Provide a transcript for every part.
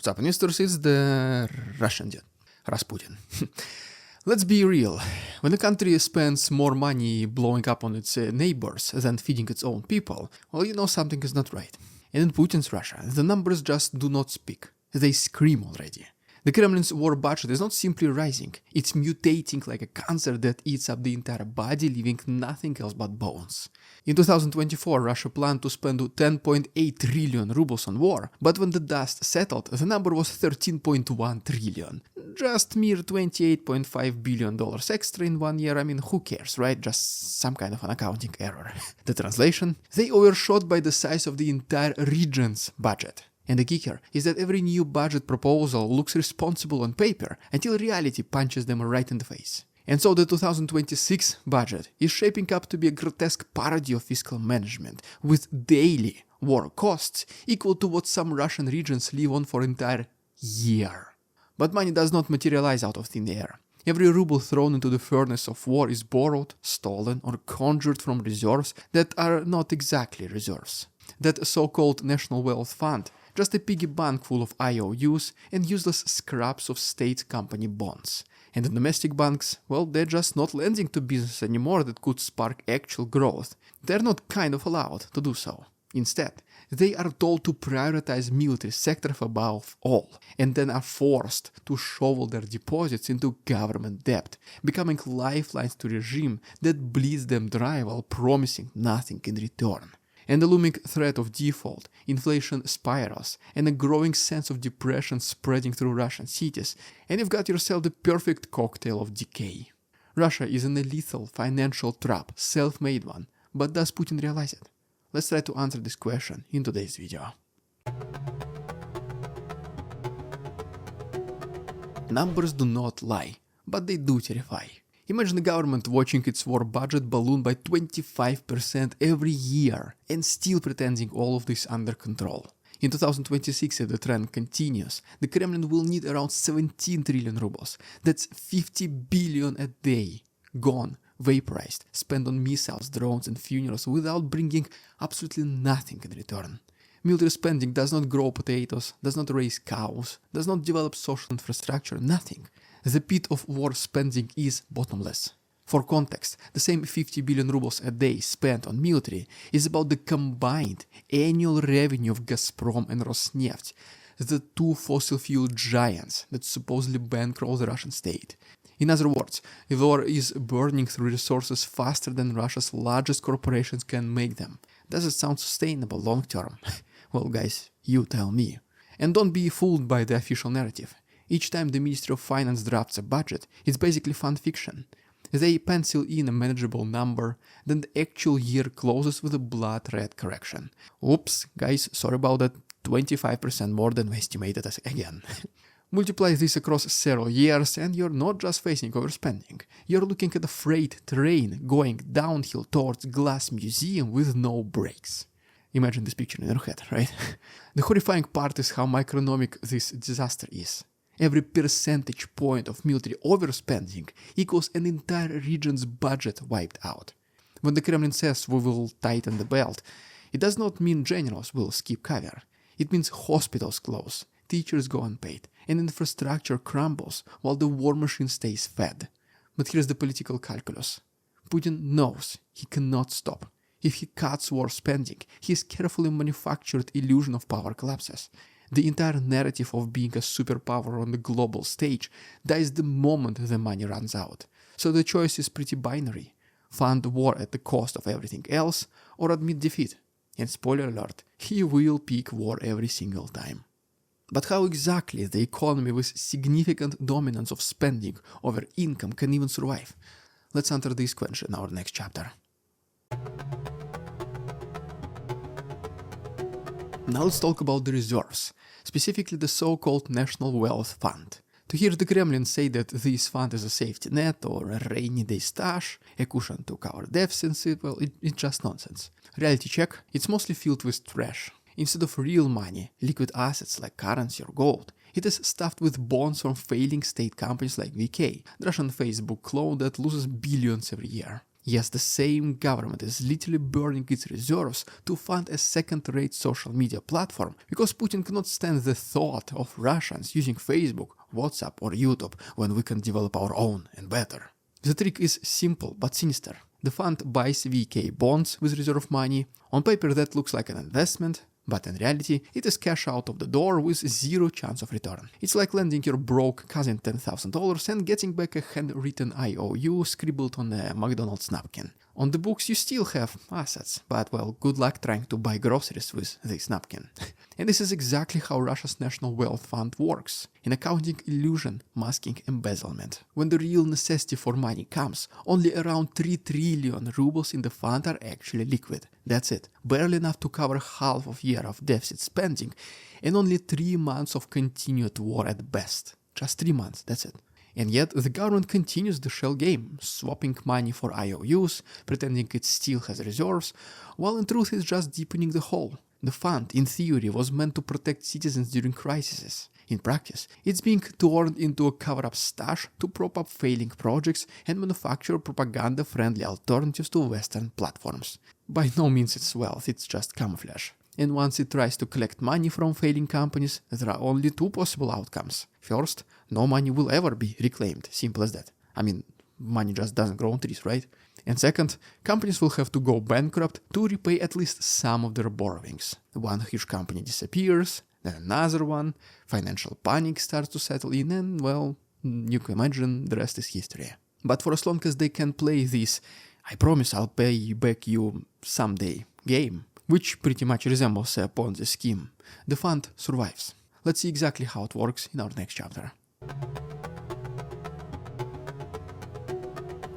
What's up, investors? It's the Russian dude, Rasputin. Let's be real. When a country spends more money blowing up on its neighbors than feeding its own people, well, you know something is not right. And in Putin's Russia, the numbers just do not speak. They scream already. The Kremlin's war budget is not simply rising, it's mutating like a cancer that eats up the entire body, leaving nothing else but bones. In 2024, Russia planned to spend 10.8 trillion rubles on war, but when the dust settled, the number was 13.1 trillion. Just mere $28.5 billion extra in 1 year. I mean, who cares, right? Just some kind of an accounting error. The translation? They overshot by the size of the entire region's budget. And the kicker is that every new budget proposal looks responsible on paper until reality punches them right in the face. And so the 2026 budget is shaping up to be a grotesque parody of fiscal management, with daily war costs equal to what some Russian regions live on for an entire year. But money does not materialize out of thin air. Every ruble thrown into the furnace of war is borrowed, stolen, or conjured from reserves that are not exactly reserves. That so-called National Wealth Fund, just a piggy bank full of IOUs and useless scraps of state company bonds. And the domestic banks, well, they're just not lending to business anymore that could spark actual growth. They're not kind of allowed to do so. Instead, they are told to prioritize military sector above all, and then are forced to shovel their deposits into government debt, becoming lifelines to a regime that bleeds them dry while promising nothing in return. And the looming threat of default, inflation spirals, and a growing sense of depression spreading through Russian cities, and you've got yourself the perfect cocktail of decay. Russia is in a lethal financial trap, self-made one, but does Putin realize it? Let's try to answer this question in today's video. Numbers do not lie, but they do terrify. Imagine the government watching its war budget balloon by 25% every year and still pretending all of this under control. In 2026, if the trend continues, the Kremlin will need around 17 trillion rubles. That's 50 billion a day. Gone, vaporized, spent on missiles, drones and funerals without bringing absolutely nothing in return. Military spending does not grow potatoes, does not raise cows, does not develop social infrastructure, nothing. The pit of war spending is bottomless. For context, the same 50 billion rubles a day spent on military is about the combined annual revenue of Gazprom and Rosneft, the two fossil fuel giants that supposedly bankroll the Russian state. In other words, the war is burning through resources faster than Russia's largest corporations can make them. Does it sound sustainable long term? Well, guys, you tell me. And don't be fooled by the official narrative. Each time the Ministry of Finance drafts a budget, it's basically fan fiction. They pencil in a manageable number, then the actual year closes with a blood red correction. Oops, guys, sorry about that, 25% more than we estimated as again. Multiply this across several years and you're not just facing overspending. You're looking at a freight train going downhill towards Glass Museum with no brakes. Imagine this picture in your head, right? The horrifying part is how microeconomic this disaster is. Every percentage point of military overspending equals an entire region's budget wiped out. When the Kremlin says we will tighten the belt, it does not mean generals will skip cover. It means hospitals close, teachers go unpaid, and infrastructure crumbles while the war machine stays fed. But here's the political calculus. Putin knows he cannot stop. If he cuts war spending, his carefully manufactured illusion of power collapses. The entire narrative of being a superpower on the global stage dies the moment the money runs out. So the choice is pretty binary. Fund war at the cost of everything else, or admit defeat. And spoiler alert, he will pick war every single time. But how exactly the economy with significant dominance of spending over income can even survive? Let's answer this question in our next chapter. Now let's talk about the reserves, specifically the so-called National Wealth Fund. To hear the Kremlin say that this fund is a safety net or a rainy day stash, a cushion to cover deficits, well, it's just nonsense. Reality check, it's mostly filled with trash. Instead of real money, liquid assets like currency or gold, it is stuffed with bonds from failing state companies like decay, the Russian Facebook clone that loses billions every year. Yes, the same government is literally burning its reserves to fund a second-rate social media platform because Putin cannot stand the thought of Russians using Facebook, WhatsApp or YouTube when we can develop our own and better. The trick is simple but sinister. The fund buys VK bonds with reserve money. On paper that looks like an investment, but in reality it is cash out of the door with zero chance of return. It's like lending your broke cousin $10,000 and getting back a handwritten IOU scribbled on a McDonald's napkin. On the books you still have assets, but well, good luck trying to buy groceries with this napkin. And this is exactly how Russia's National Wealth Fund works. An accounting illusion masking embezzlement. When the real necessity for money comes, only around 3 trillion rubles in the fund are actually liquid. That's it. Barely enough to cover half of a year of deficit spending and only 3 months of continued war at best. Just 3 months, that's it. And yet, the government continues the shell game, swapping money for IOUs, pretending it still has reserves, while in truth it's just deepening the hole. The fund, in theory, was meant to protect citizens during crises. In practice, it's being turned into a cover-up stash to prop up failing projects and manufacture propaganda-friendly alternatives to Western platforms. By no means it's wealth, it's just camouflage. And once it tries to collect money from failing companies, there are only 2 possible outcomes. First, no money will ever be reclaimed, simple as that. I mean, money just doesn't grow on trees, right? And second, companies will have to go bankrupt to repay at least some of their borrowings. One huge company disappears, then another one, financial panic starts to settle in, and well, you can imagine the rest is history. But for as long as they can play this "I promise I'll pay back you someday" game, which pretty much resembles a Ponzi scheme, the fund survives. Let's see exactly how it works in our next chapter.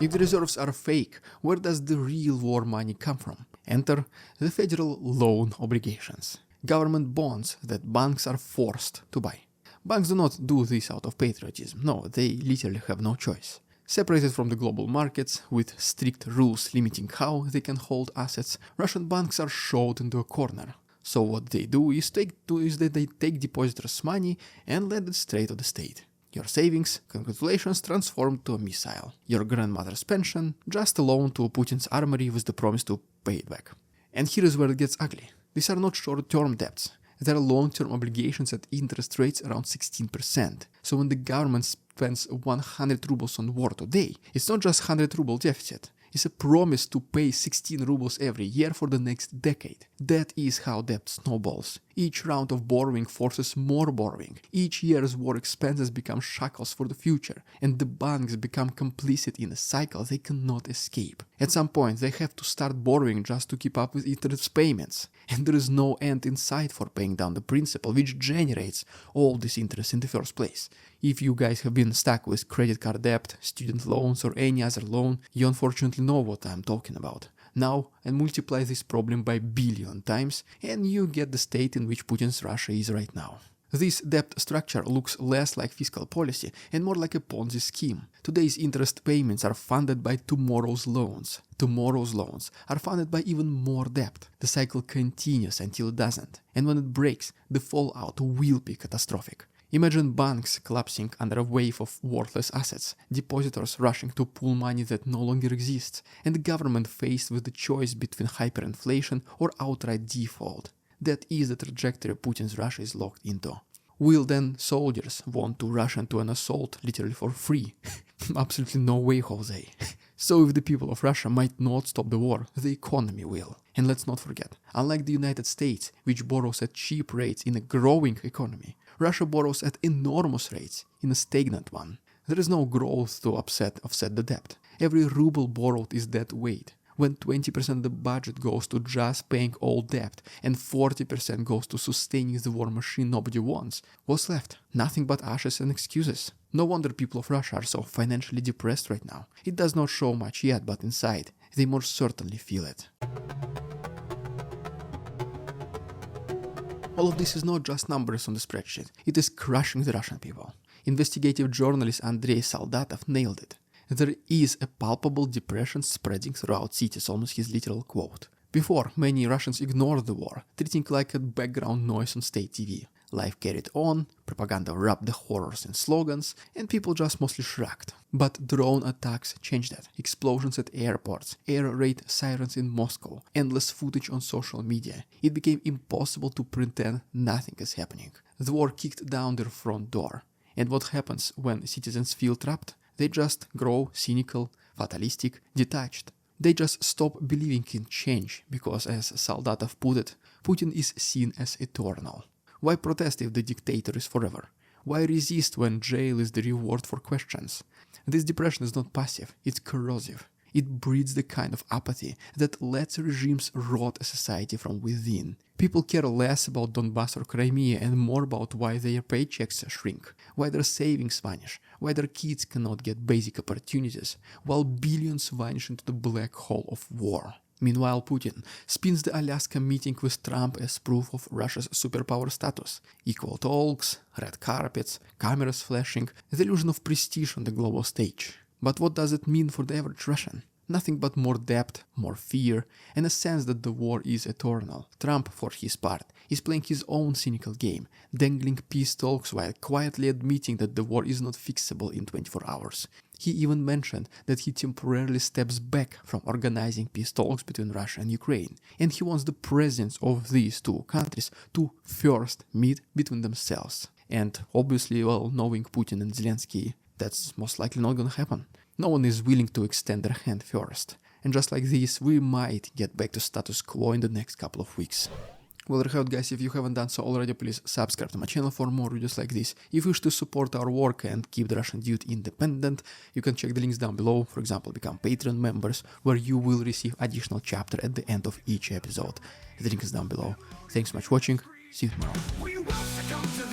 If the reserves are fake, where does the real war money come from? Enter the federal loan obligations, government bonds that banks are forced to buy. Banks do not do this out of patriotism, no, they literally have no choice. Separated from the global markets, with strict rules limiting how they can hold assets, Russian banks are shoved into a corner. So what they do is that they take depositors' money and lend it straight to the state. Your savings, congratulations, transformed to a missile. Your grandmother's pension, just a loan to Putin's armory with the promise to pay it back. And here is where it gets ugly. These are not short-term debts. They are long-term obligations at interest rates around 16%. So when the government spends 100 rubles on war today, it's not just 100 ruble deficit. It's a promise to pay 16 rubles every year for the next decade. That is how debt snowballs. Each round of borrowing forces more borrowing. Each year's war expenses become shackles for the future, and the banks become complicit in a cycle they cannot escape. At some point, they have to start borrowing just to keep up with interest payments. And there is no end in sight for paying down the principal, which generates all this interest in the first place. If you guys have been stuck with credit card debt, student loans, or any other loan, you unfortunately know what I'm talking about. Now, I multiply this problem by billion times, and you get the state in which Putin's Russia is right now. This debt structure looks less like fiscal policy and more like a Ponzi scheme. Today's interest payments are funded by tomorrow's loans. Tomorrow's loans are funded by even more debt. The cycle continues until it doesn't. And when it breaks, the fallout will be catastrophic. Imagine banks collapsing under a wave of worthless assets, depositors rushing to pool money that no longer exists, and the government faced with the choice between hyperinflation or outright default. That is the trajectory Putin's Russia is locked into. Will then soldiers want to rush into an assault literally for free? Absolutely no way, Jose. So if the people of Russia might not stop the war, the economy will. And let's not forget, unlike the United States, which borrows at cheap rates in a growing economy, Russia borrows at enormous rates in a stagnant one. There is no growth to offset the debt. Every ruble borrowed is debt weight. When 20% of the budget goes to just paying all debt and 40% goes to sustaining the war machine nobody wants, what's left? Nothing but ashes and excuses. No wonder people of Russia are so financially depressed right now. It does not show much yet, but inside, they most certainly feel it. All of this is not just numbers on the spreadsheet. It is crushing the Russian people. Investigative journalist Andrei Soldatov nailed it. There is a palpable depression spreading throughout cities, almost his literal quote. Before, many Russians ignored the war, treating it like a background noise on state TV. Life carried on, propaganda wrapped the horrors in slogans, and people just mostly shrugged. But drone attacks changed that. Explosions at airports, air raid sirens in Moscow, endless footage on social media. It became impossible to pretend nothing is happening. The war kicked down their front door. And what happens when citizens feel trapped? They just grow cynical, fatalistic, detached. They just stop believing in change because, as Soldatov put it, Putin is seen as eternal. Why protest if the dictator is forever? Why resist when jail is the reward for questions? This depression is not passive, it's corrosive. It breeds the kind of apathy that lets regimes rot a society from within. People care less about Donbass or Crimea and more about why their paychecks shrink, why their savings vanish, why their kids cannot get basic opportunities, while billions vanish into the black hole of war. Meanwhile, Putin spins the Alaska meeting with Trump as proof of Russia's superpower status. Equal talks, red carpets, cameras flashing, the illusion of prestige on the global stage. But what does it mean for the average Russian? Nothing but more debt, more fear, and a sense that the war is eternal. Trump, for his part, is playing his own cynical game, dangling peace talks while quietly admitting that the war is not fixable in 24 hours. He even mentioned that he temporarily steps back from organizing peace talks between Russia and Ukraine, and he wants the presidents of these two countries to first meet between themselves. And obviously, well, knowing Putin and Zelensky, that's most likely not gonna happen. No one is willing to extend their hand first. And just like this, we might get back to status quo in the next couple of weeks. Well, there you have it, guys. If you haven't done so already, please subscribe to my channel for more videos like this. If you wish to support our work and keep the Russian dude independent, you can check the links down below. For example, become Patreon members, where you will receive additional chapter at the end of each episode. The link is down below. Thanks so much for watching. See you tomorrow.